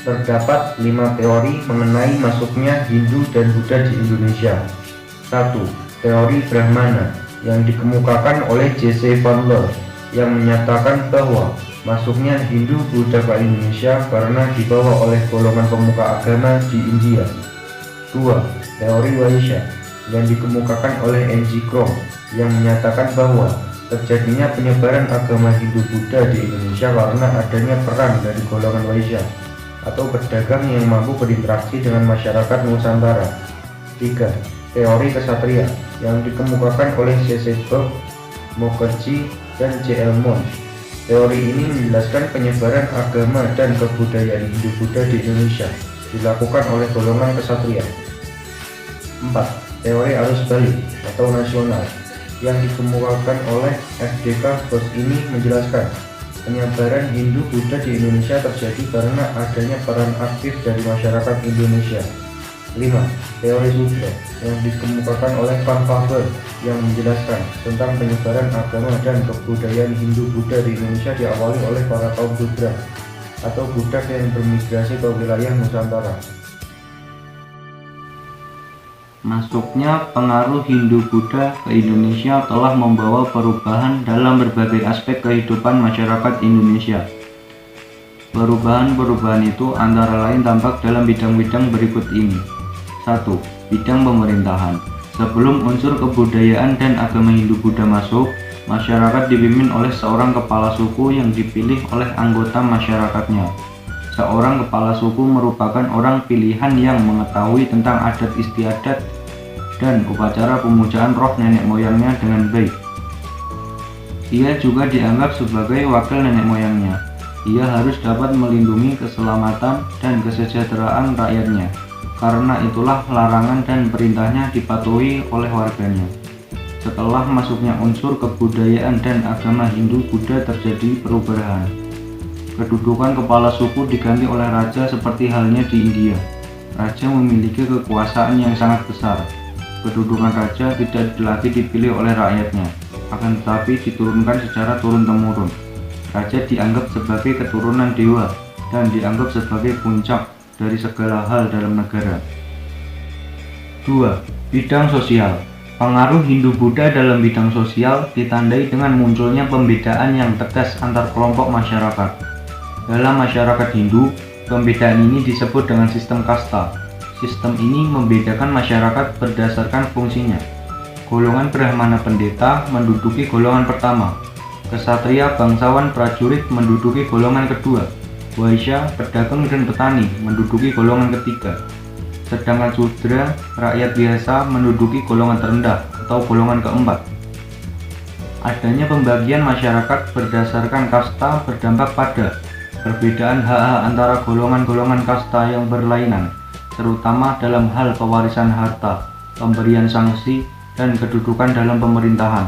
Terdapat 5 teori mengenai masuknya Hindu dan Buddha di Indonesia. 1. Teori Brahmana yang dikemukakan oleh J.C. Fowler yang menyatakan bahwa masuknya Hindu Buddha ke Indonesia karena dibawa oleh golongan pemuka agama di India. 2. Teori Waisya yang dikemukakan oleh N.G. Krom yang menyatakan bahwa terjadinya penyebaran agama Hindu Buddha di Indonesia karena adanya peran dari golongan Waisya atau pedagang yang mampu berinteraksi dengan masyarakat Nusantara. 3. Teori Kesatria yang dikemukakan oleh C.C. Burke, Mukherjee, dan J.L. Mons. Teori ini menjelaskan penyebaran agama dan kebudayaan Hindu Buddha di Indonesia dilakukan oleh golongan kesatria. 4. Teori arus balik atau nasional yang dikemukakan oleh F.D.K. Bos ini menjelaskan penyebaran Hindu Buddha di Indonesia terjadi karena adanya peran aktif dari masyarakat Indonesia. 5. Teori Sudra yang dikemukakan oleh Van Faber yang menjelaskan tentang penyebaran agama dan kebudayaan Hindu Buddha di Indonesia diawali oleh para kaum Sudra atau budak yang bermigrasi ke wilayah Nusantara. Masuknya pengaruh Hindu-Buddha ke Indonesia telah membawa perubahan dalam berbagai aspek kehidupan masyarakat Indonesia. Perubahan-perubahan itu antara lain tampak dalam bidang-bidang berikut ini. 1. Bidang pemerintahan. Sebelum unsur kebudayaan dan agama Hindu-Buddha masuk, masyarakat dipimpin oleh seorang kepala suku yang dipilih oleh anggota masyarakatnya. Seorang kepala suku merupakan orang pilihan yang mengetahui tentang adat istiadat dan upacara pemujaan roh nenek moyangnya dengan baik. Ia juga dianggap sebagai wakil nenek moyangnya. Ia harus dapat melindungi keselamatan dan kesejahteraan rakyatnya. Karena itulah larangan dan perintahnya dipatuhi oleh warganya. Setelah masuknya unsur kebudayaan dan agama Hindu-Buddha terjadi perubahan. Kedudukan kepala suku diganti oleh raja seperti halnya di India. Raja memiliki kekuasaan yang sangat besar. Kedudukan raja tidak lagi dipilih oleh rakyatnya, akan tetapi diturunkan secara turun-temurun. Raja dianggap sebagai keturunan dewa dan dianggap sebagai puncak dari segala hal dalam negara. 2. Bidang sosial. Pengaruh Hindu-Buddha dalam bidang sosial ditandai dengan munculnya pembedaan yang tegas antar kelompok masyarakat. Dalam masyarakat Hindu, pembedaan ini disebut dengan sistem kasta. Sistem ini membedakan masyarakat berdasarkan fungsinya. Golongan Brahmana pendeta menduduki golongan pertama. Kesatria bangsawan prajurit menduduki golongan kedua. Waisya, pedagang dan petani menduduki golongan ketiga. Sedangkan Sudra, rakyat biasa menduduki golongan terendah atau golongan keempat. Adanya pembagian masyarakat berdasarkan kasta berdampak pada perbedaan hak-hak antara golongan-golongan kasta yang berlainan, terutama dalam hal pewarisan harta, pemberian sanksi, dan kedudukan dalam pemerintahan.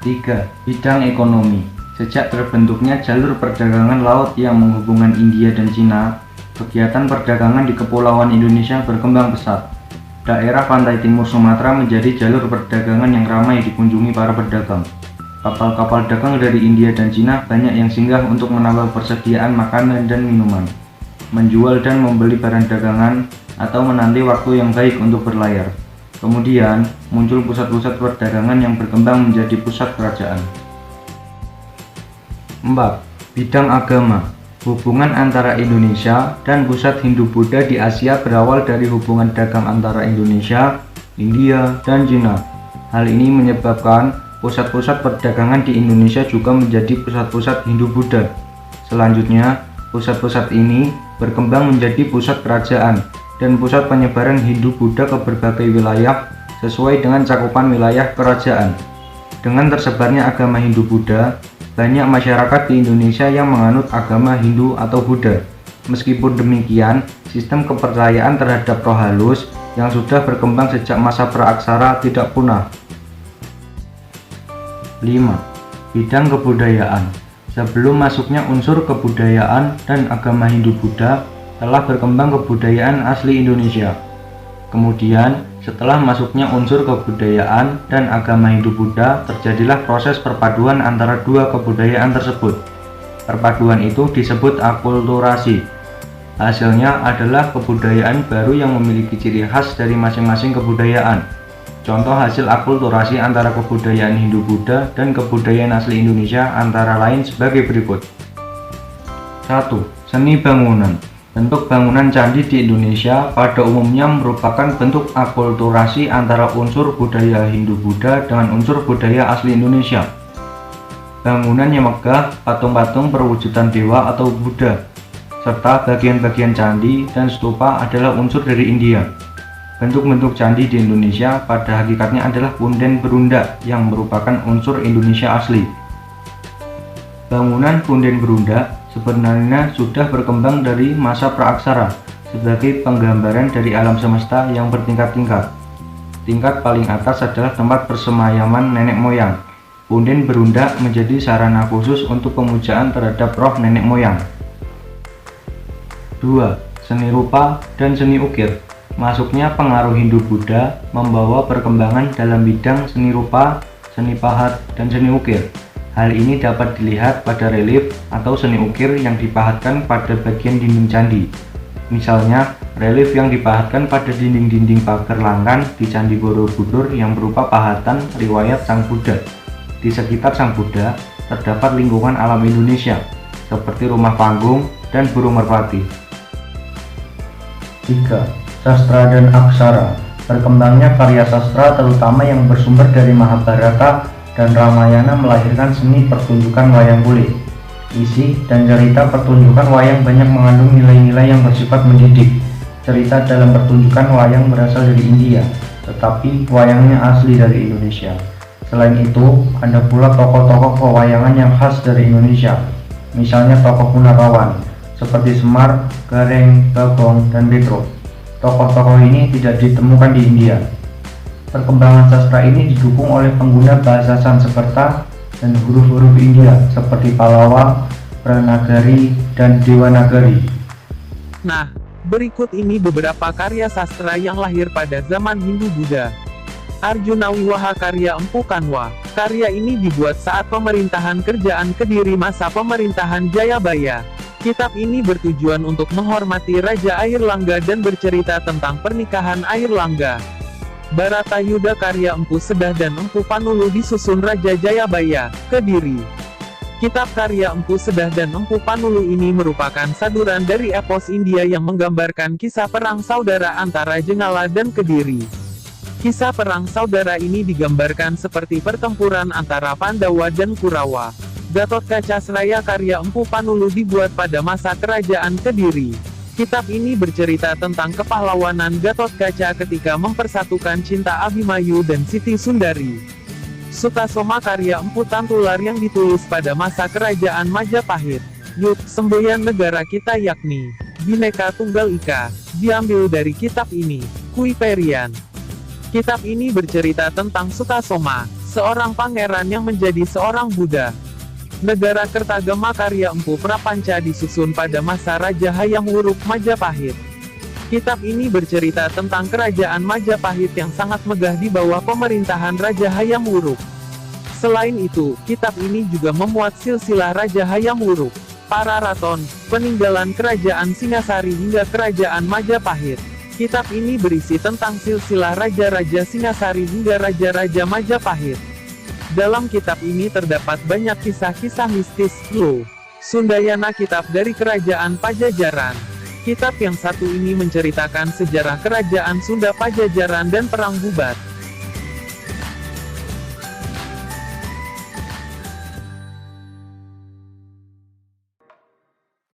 3. Bidang ekonomi. Sejak terbentuknya jalur perdagangan laut yang menghubungkan India dan Cina, kegiatan perdagangan di Kepulauan Indonesia berkembang pesat. Daerah pantai timur Sumatera menjadi jalur perdagangan yang ramai dikunjungi para pedagang. Kapal-kapal dagang dari India dan Cina banyak yang singgah untuk menambah persediaan makanan dan minuman, menjual dan membeli barang dagangan, atau menanti waktu yang baik untuk berlayar. Kemudian, muncul pusat-pusat perdagangan yang berkembang menjadi pusat kerajaan. 4. Bidang agama. Hubungan antara Indonesia dan pusat Hindu-Buddha di Asia berawal dari hubungan dagang antara Indonesia, India, dan Cina. Hal ini menyebabkan pusat-pusat perdagangan di Indonesia juga menjadi pusat-pusat Hindu-Buddha. Selanjutnya, pusat-pusat ini berkembang menjadi pusat kerajaan dan pusat penyebaran Hindu-Buddha ke berbagai wilayah sesuai dengan cakupan wilayah kerajaan. Dengan tersebarnya agama Hindu-Buddha, banyak masyarakat di Indonesia yang menganut agama Hindu atau Buddha. Meskipun demikian, sistem kepercayaan terhadap roh halus yang sudah berkembang sejak masa praaksara tidak punah. 5. Bidang kebudayaan. Sebelum masuknya unsur kebudayaan dan agama Hindu-Buddha, telah berkembang kebudayaan asli Indonesia. Kemudian, setelah masuknya unsur kebudayaan dan agama Hindu-Buddha, terjadilah proses perpaduan antara dua kebudayaan tersebut. Perpaduan itu disebut akulturasi. Hasilnya adalah kebudayaan baru yang memiliki ciri khas dari masing-masing kebudayaan. Contoh hasil akulturasi antara kebudayaan Hindu-Buddha dan kebudayaan asli Indonesia antara lain sebagai berikut. 1. Seni bangunan. Bentuk bangunan candi di Indonesia pada umumnya merupakan bentuk akulturasi antara unsur budaya Hindu-Buddha dengan unsur budaya asli Indonesia. Bangunan yang megah, patung-patung perwujudan dewa atau Buddha, serta bagian-bagian candi dan stupa adalah unsur dari India. Bentuk-bentuk candi di Indonesia pada hakikatnya adalah punden berunda yang merupakan unsur Indonesia asli. Bangunan punden berunda sebenarnya sudah berkembang dari masa praaksara sebagai penggambaran dari alam semesta yang bertingkat-tingkat. Tingkat paling atas adalah tempat persemayaman nenek moyang. Punden berunda menjadi sarana khusus untuk pemujaan terhadap roh nenek moyang. 2. Seni rupa dan seni ukir. Masuknya pengaruh Hindu-Buddha membawa perkembangan dalam bidang seni rupa, seni pahat, dan seni ukir. Hal ini dapat dilihat pada relief atau seni ukir yang dipahatkan pada bagian dinding candi. Misalnya, relief yang dipahatkan pada dinding-dinding pagar langkan di Candi Borobudur yang berupa pahatan riwayat Sang Buddha. Di sekitar Sang Buddha terdapat lingkungan alam Indonesia, seperti rumah panggung dan burung merpati. 3. Sastra dan aksara. Berkembangnya karya sastra terutama yang bersumber dari Mahabharata dan Ramayana melahirkan seni pertunjukan wayang kulit. Isi dan cerita pertunjukan wayang banyak mengandung nilai-nilai yang bersifat mendidik. Cerita dalam pertunjukan wayang berasal dari India, tetapi wayangnya asli dari Indonesia. Selain itu, ada pula tokoh-tokoh pewayangan yang khas dari Indonesia, misalnya tokoh Punakawan, seperti Semar, Gareng, Bagong, dan Petro. Tokoh-tokoh ini tidak ditemukan di India. Perkembangan sastra ini didukung oleh pengguna bahasa Sanskerta dan huruf-huruf India seperti Pallava, Pranagari, dan Dewanagari. Nah, berikut ini beberapa karya sastra yang lahir pada zaman Hindu-Buddha. Arjuna Wiwaha karya Empu Kanwa. Karya ini dibuat saat pemerintahan kerajaan Kediri masa pemerintahan Jayabaya. Kitab ini bertujuan untuk menghormati Raja Airlangga dan bercerita tentang pernikahan Airlangga. Baratayuda karya Empu Sedah dan Empu Panulu disusun Raja Jayabaya, Kediri. Kitab karya Empu Sedah dan Empu Panulu ini merupakan saduran dari epos India yang menggambarkan kisah perang saudara antara Jengala dan Kediri. Kisah perang saudara ini digambarkan seperti pertempuran antara Pandawa dan Kurawa. Gatotkaca Sraya karya Empu Panulu dibuat pada masa kerajaan Kediri. Kitab ini bercerita tentang kepahlawanan Gatotkaca ketika mempersatukan Cinta Abimanyu dan Siti Sundari. Sutasoma karya Empu Tantular yang ditulis pada masa kerajaan Majapahit. Yud, semboyan negara kita yakni Bhinneka Tunggal Ika, diambil dari kitab ini. Kuiperian. Kitab ini bercerita tentang Sutasoma, seorang pangeran yang menjadi seorang Buddha. Negara Kertagama karya Empu Prapanca disusun pada masa Raja Hayam Wuruk Majapahit. Kitab ini bercerita tentang kerajaan Majapahit yang sangat megah di bawah pemerintahan Raja Hayam Wuruk. Selain itu, kitab ini juga memuat silsilah Raja Hayam Wuruk, Pararaton, peninggalan kerajaan Singasari hingga kerajaan Majapahit. Kitab ini berisi tentang silsilah raja-raja Singasari hingga raja-raja Majapahit. Dalam kitab ini terdapat banyak kisah-kisah mistis. Sundayana kitab dari kerajaan Pajajaran. Kitab yang satu ini menceritakan sejarah kerajaan Sunda Pajajaran dan perang Bubat.